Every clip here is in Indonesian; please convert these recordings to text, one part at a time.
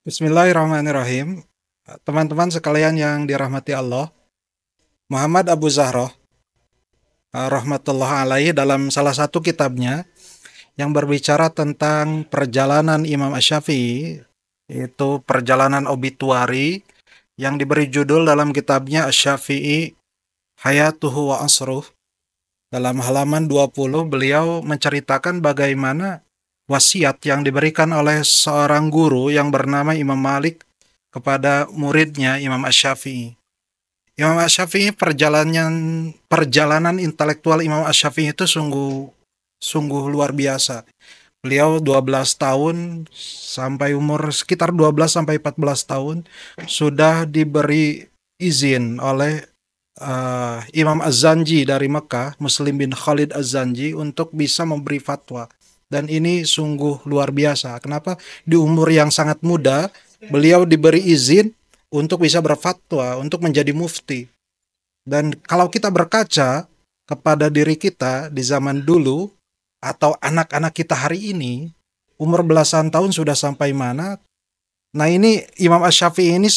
Bismillahirrahmanirrahim. Teman-teman sekalian yang dirahmati Allah, Muhammad Abu Zahroh, rahmatullah alaihi, dalam salah satu kitabnya yang berbicara tentang perjalanan Imam Asy-Syafi'i, yaitu perjalanan obituari yang diberi judul dalam kitabnya Asy-Syafi'i Hayatuhu wa Asruh. Dalam halaman 20 beliau menceritakan bagaimana wasiat yang diberikan oleh seorang guru yang bernama Imam Malik kepada muridnya Imam Asy-Syafi'i. Imam Asy-Syafi'i, perjalanan intelektual Imam Asy-Syafi'i itu sungguh luar biasa. Beliau 12 tahun sampai umur sekitar 12 sampai 14 tahun sudah diberi izin oleh Imam Az-Zanji dari Mekah, Muslim bin Khalid Az-Zanji, untuk bisa memberi fatwa. Dan ini sungguh luar biasa. Kenapa? Di umur yang sangat muda, beliau diberi izin untuk bisa berfatwa, untuk menjadi mufti. Dan kalau kita berkaca kepada diri kita di zaman dulu, atau anak-anak kita hari ini, umur belasan tahun sudah sampai mana? Nah, ini Imam Asy-Syafi'i ini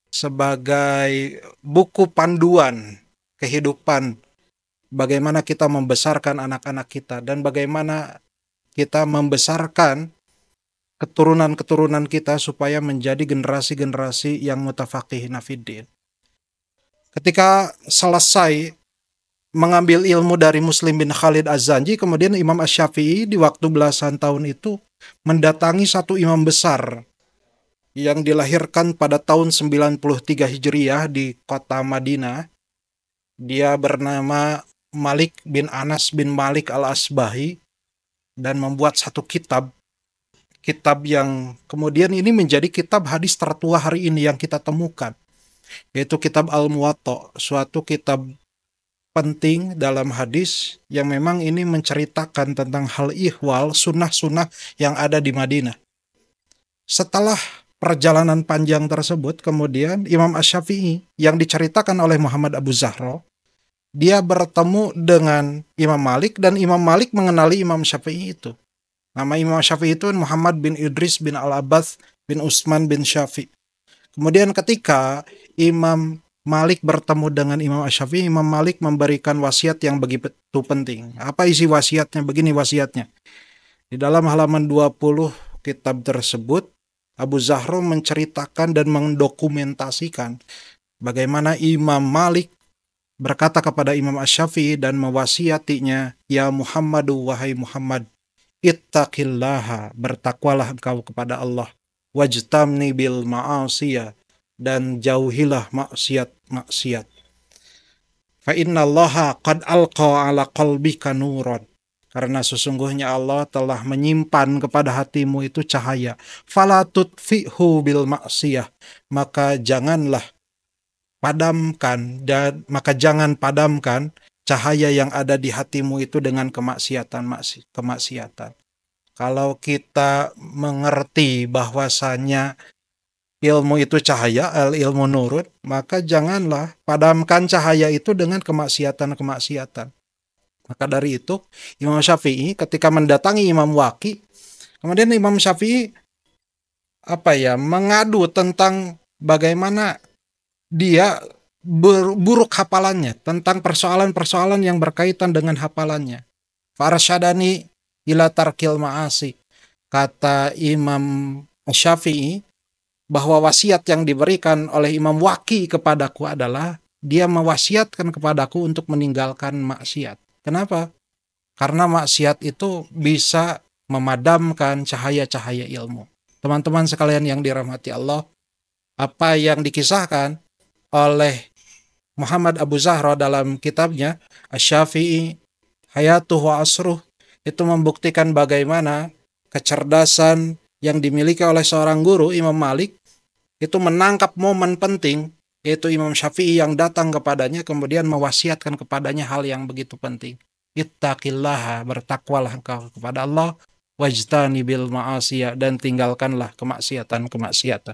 sebagai buku panduan kehidupan, bagaimana kita membesarkan anak-anak kita dan bagaimana kita membesarkan keturunan-keturunan kita supaya menjadi generasi-generasi yang mutafaqihina fiddin. Ketika selesai mengambil ilmu dari Muslim bin Khalid Az-Zanji, kemudian Imam Asy-Syafi'i di waktu belasan tahun itu mendatangi satu imam besar yang dilahirkan pada tahun 93 Hijriah di kota Madinah. Dia bernama Malik bin Anas bin Malik al-Asbahi dan membuat satu kitab yang kemudian ini menjadi kitab hadis tertua hari ini yang kita temukan, yaitu kitab Al-Muwatta, suatu kitab penting dalam hadis yang memang ini menceritakan tentang hal ihwal, sunnah-sunnah yang ada di Madinah. Setelah perjalanan panjang tersebut, kemudian Imam Asy-Syafi'i yang diceritakan oleh Muhammad Abu Zahroh, dia bertemu dengan Imam Malik dan Imam Malik mengenali Imam Syafi'i itu. Nama Imam Syafi'i itu Muhammad bin Idris bin Al-Abath bin Utsman bin Syafi'i. Kemudian ketika Imam Malik bertemu dengan Imam Asy-Syafi'i, Imam Malik memberikan wasiat yang begitu penting. Apa isi wasiatnya? Begini wasiatnya. Di dalam halaman 20 kitab tersebut, Abu Zahroh menceritakan dan mendokumentasikan bagaimana Imam Malik berkata kepada Imam Asy-Syafi'i dan mewasiatinya, "Ya Muhammadu, wahai Muhammad, ittaqillaha, bertakwalah engkau kepada Allah, wajtamni bil ma'asiyah, dan jauhilah maksiat-maksiat. Fa innallaha qad alqa ala qalbika nuran." Karena sesungguhnya Allah telah menyimpan kepada hatimu itu cahaya. Fala tutfi'hu bil maksiyah. Maka jangan padamkan cahaya yang ada di hatimu itu dengan kemaksiatan. Kalau kita mengerti bahwasanya ilmu itu cahaya, ilmu nurun, maka janganlah padamkan cahaya itu dengan kemaksiatan. Maka dari itu Imam Syafi'i ketika mendatangi Imam Waqi, kemudian Imam Syafi'i mengadu tentang bagaimana dia buruk hafalannya, tentang persoalan-persoalan yang berkaitan dengan hafalannya. Farsyadani ila tarkil ma'asi. Kata Imam Syafi'i bahwa wasiat yang diberikan oleh Imam Waqi kepadaku adalah dia mewasiatkan kepadaku untuk meninggalkan maksiat. Kenapa? Karena maksiat itu bisa memadamkan cahaya-cahaya ilmu. Teman-teman sekalian yang dirahmati Allah, apa yang dikisahkan oleh Muhammad Abu Zahroh dalam kitabnya Asy-Syafi'i Hayatuhu wa Asruh itu membuktikan bagaimana kecerdasan yang dimiliki oleh seorang guru, Imam Malik, itu menangkap momen penting, yaitu Imam Syafi'i yang datang kepadanya kemudian mewasiatkan kepadanya hal yang begitu penting. Ittaqillaha, bertakwalah engkau kepada Allah, wajtani bil ma'asiyah, dan tinggalkanlah kemaksiatan-kemaksiatan.